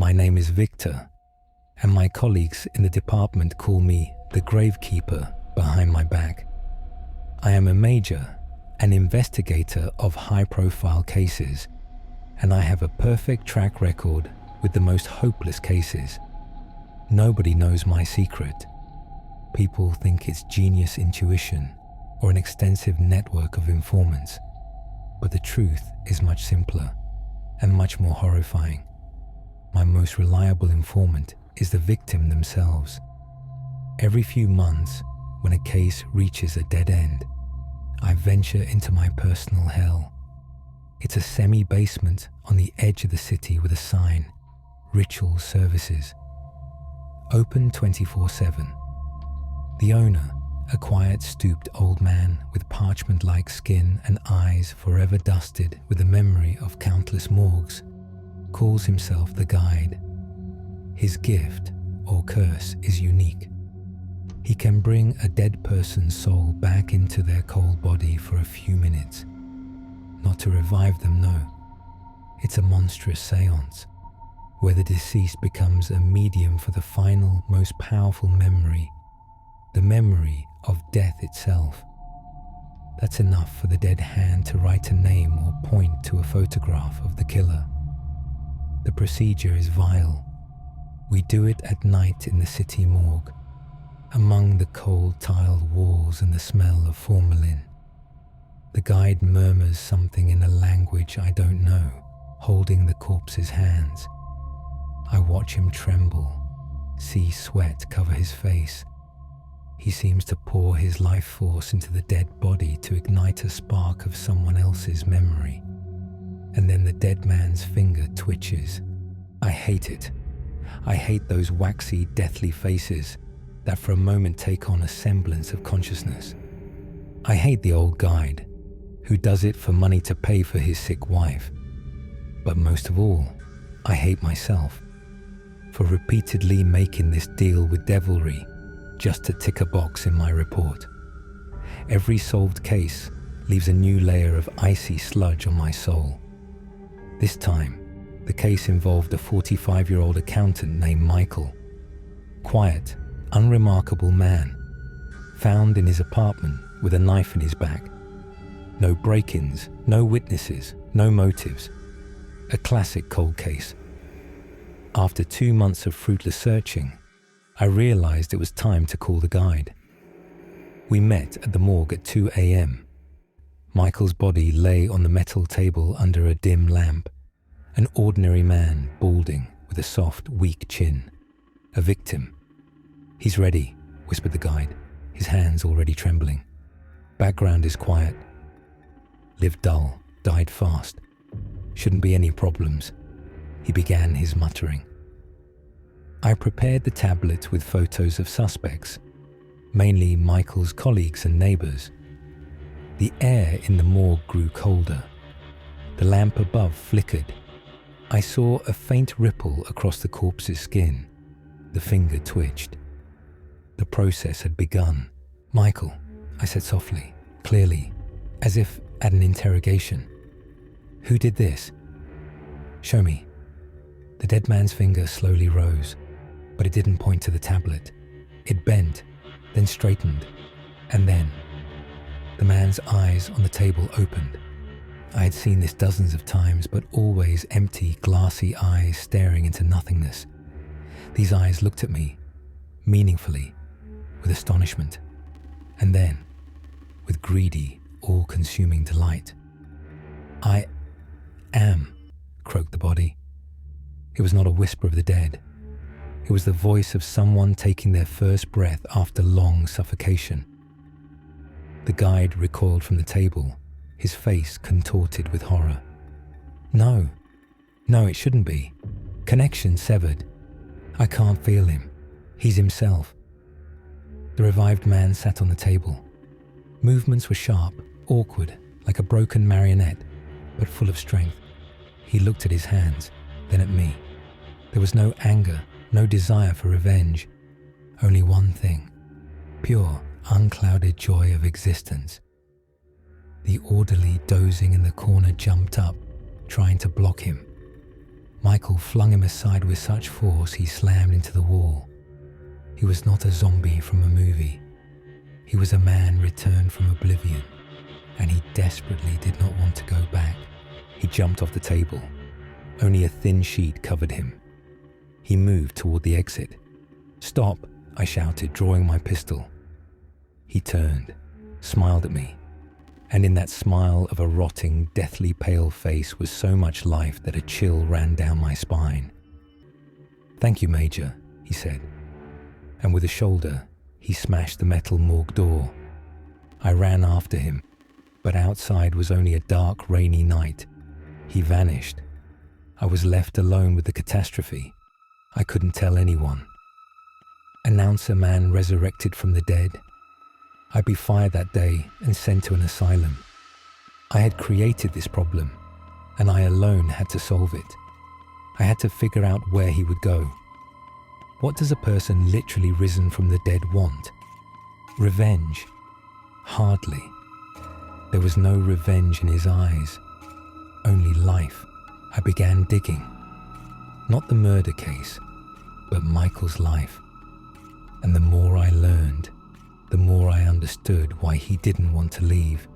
My name is Victor, and my colleagues in the department call me the gravekeeper behind my back. I am a major, an investigator of high-profile cases, and I have a perfect track record with the most hopeless cases. Nobody knows my secret. People think it's genius intuition or an extensive network of informants, but the truth is much simpler and much more horrifying. My most reliable informant is the victim themselves. Every few months, when a case reaches a dead end, I venture into my personal hell. It's a semi-basement on the edge of the city with a sign, Ritual Services. Open 24/7. The owner, a quiet, stooped old man with parchment-like skin and eyes forever dusted with the memory of countless morgues, calls himself the Guide. His gift, or curse, is unique. He can bring a dead person's soul back into their cold body for a few minutes. Not to revive them, no. It's a monstrous seance, where the deceased becomes a medium for the final, most powerful memory, the memory of death itself. That's enough for the dead hand to write a name or point to a photograph of the killer. The procedure is vile. We do it at night in the city morgue, among the cold tiled walls and the smell of formalin. The Guide murmurs something in a language I don't know, holding the corpse's hands. I watch him tremble, see sweat cover his face. He seems to pour his life force into the dead body to ignite a spark of someone else's memory. And then the dead man's finger twitches. I hate it. I hate those waxy, deathly faces that for a moment take on a semblance of consciousness. I hate the old Guide, who does it for money to pay for his sick wife. But most of all, I hate myself for repeatedly making this deal with devilry just to tick a box in my report. Every solved case leaves a new layer of icy sludge on my soul. This time, the case involved a 45-year-old accountant named Michael. Quiet, unremarkable man, found in his apartment with a knife in his back. No break-ins, no witnesses, no motives. A classic cold case. After 2 months of fruitless searching, I realized it was time to call the Guide. We met at the morgue at 2 a.m. Michael's body lay on the metal table under a dim lamp. An ordinary man, balding, with a soft, weak chin. A victim. "He's ready," whispered the Guide, his hands already trembling. "Background is quiet. Lived dull, died fast. Shouldn't be any problems," he began his muttering. I prepared the tablet with photos of suspects, mainly Michael's colleagues and neighbors. The air in the morgue grew colder. The lamp above flickered. I saw a faint ripple across the corpse's skin. The finger twitched. The process had begun. "Michael," I said softly, clearly, as if at an interrogation. "Who did this? Show me." The dead man's finger slowly rose, but it didn't point to the tablet. It bent, then straightened, and then the man's eyes on the table opened. I had seen this dozens of times, but always empty, glassy eyes staring into nothingness. These eyes looked at me, meaningfully, with astonishment, and then with greedy, all-consuming delight. "I am," croaked the body. It was not a whisper of the dead. It was the voice of someone taking their first breath after long suffocation. The Guide recoiled from the table, his face contorted with horror. No, it shouldn't be. Connection severed. I can't feel him. He's himself." The revived man sat on the table. Movements were sharp, awkward, like a broken marionette, but full of strength. He looked at his hands, then at me. There was no anger, no desire for revenge. Only one thing. Pure, unclouded joy of existence. The orderly dozing in the corner jumped up, trying to block him. Michael flung him aside with such force he slammed into the wall. He was not a zombie from a movie. He was a man returned from oblivion, and he desperately did not want to go back. He jumped off the table. Only a thin sheet covered him. He moved toward the exit. "Stop!" I shouted, drawing my pistol. He turned, smiled at me, and in that smile of a rotting, deathly pale face was so much life that a chill ran down my spine. "Thank you, Major," he said, and with a shoulder, he smashed the metal morgue door. I ran after him, but outside was only a dark, rainy night. He vanished. I was left alone with the catastrophe. I couldn't tell anyone. Announce a man resurrected from the dead? I'd be fired that day and sent to an asylum. I had created this problem, and I alone had to solve it. I had to figure out where he would go. What does a person literally risen from the dead want? Revenge? Hardly. There was no revenge in his eyes, only life. I began digging. Not the murder case, but Michael's life. And the more I learned, the more I understood why he didn't want to leave.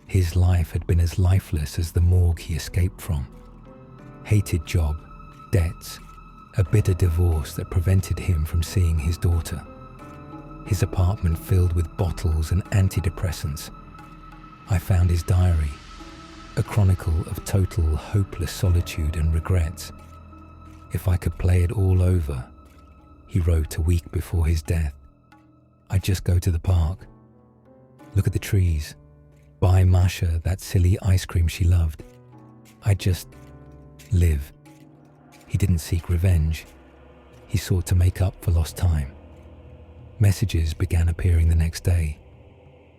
His life had been as lifeless as the morgue he escaped from. Hated job, debts, a bitter divorce that prevented him from seeing his daughter. His apartment filled with bottles and antidepressants. I found his diary, a chronicle of total hopeless solitude and regrets. If I could play it all over, he wrote a week before his death, I'd just go to the park, look at the trees, buy Masha that silly ice cream she loved. I'd just live. He didn't seek revenge. He sought to make up for lost time. Messages began appearing the next day.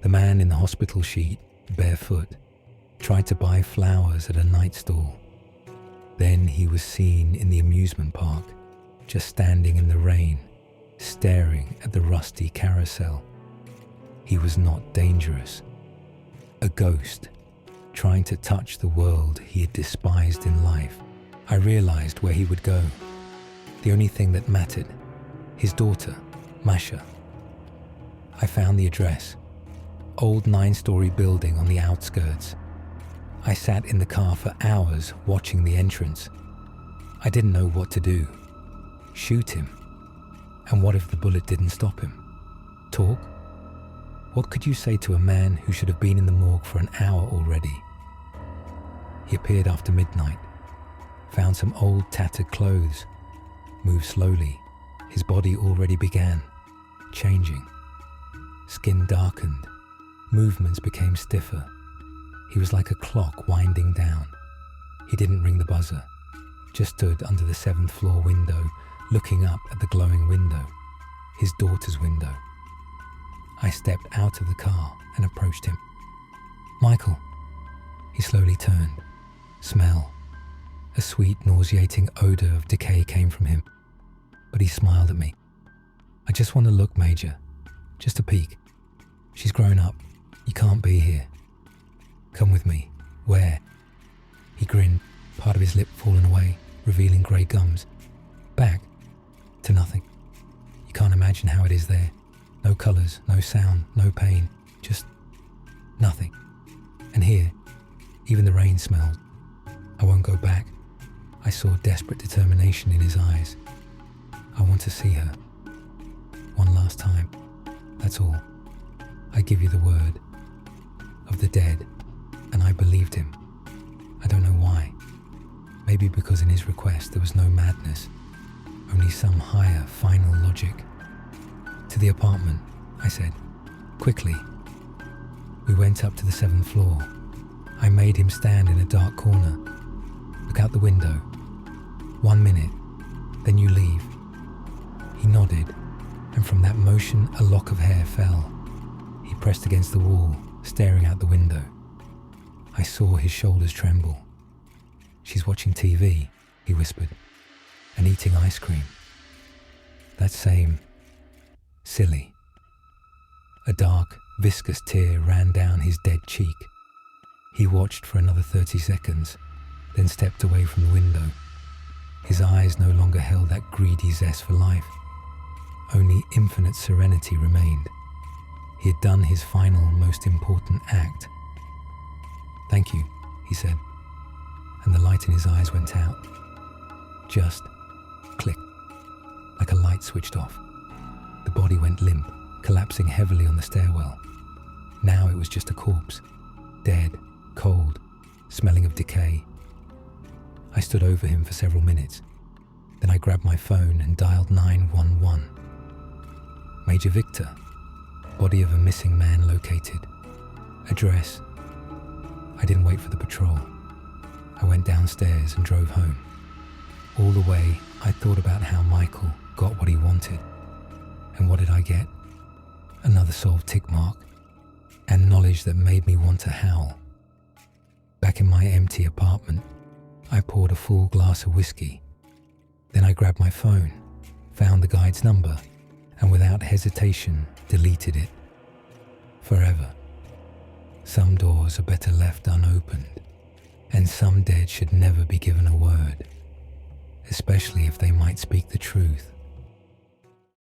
The man in the hospital sheet, barefoot, tried to buy flowers at a night stall. Then he was seen in the amusement park, just standing in the rain, staring at the rusty carousel. He was not dangerous. A ghost, trying to touch the world he had despised in life. I realized where he would go. The only thing that mattered, his daughter, Masha. I found the address. Old 9-story building on the outskirts. I sat in the car for hours watching the entrance. I didn't know what to do. Shoot him? And what if the bullet didn't stop him? Talk? What could you say to a man who should have been in the morgue for an hour already? He appeared after midnight, found some old tattered clothes, moved slowly. His body already began changing. Skin darkened. Movements became stiffer. He was like a clock winding down. He didn't ring the buzzer, just stood under the 7th floor window, looking up at the glowing window, his daughter's window. I stepped out of the car and approached him. "Michael." He slowly turned. Smell. A sweet, nauseating odor of decay came from him, but he smiled at me. "I just want to look, Major. Just a peek. She's grown up. You can't be here. Come with me." "Where?" He grinned, part of his lip fallen away, revealing grey gums. "Back. To nothing. You can't imagine how it is there. No colours, no sound, no pain. Just nothing. And here, even the rain smells. I won't go back." I saw desperate determination in his eyes. "I want to see her. One last time. That's all. I give you the word. Of the dead." And I believed him. I don't know why. Maybe because in his request there was no madness, only some higher, final logic. "To the apartment," I said. "Quickly." We went up to the 7th floor. I made him stand in a dark corner. "Look out the window. 1 minute, then you leave." He nodded, and from that motion a lock of hair fell. He pressed against the wall, staring out the window. I saw his shoulders tremble. "She's watching TV," he whispered, "and eating ice cream. That same silly." A dark, viscous tear ran down his dead cheek. He watched for another 30 seconds, then stepped away from the window. His eyes no longer held that greedy zest for life. Only infinite serenity remained. He had done his final, most important act. "Thank you," he said, and the light in his eyes went out. Just click, like a light switched off. The body went limp, collapsing heavily on the stairwell. Now it was just a corpse, dead, cold, smelling of decay. I stood over him for several minutes. Then I grabbed my phone and dialed 911. Major Victor, body of a missing man located. Address. I didn't wait for the patrol. I went downstairs and drove home. All the way, I thought about how Michael got what he wanted. And what did I get? Another solved tick mark, and knowledge that made me want to howl. Back in my empty apartment, I poured a full glass of whiskey. Then I grabbed my phone, found the guide's number, and without hesitation, deleted it. Forever. Some doors are better left unopened, and some dead should never be given a word, especially if they might speak the truth.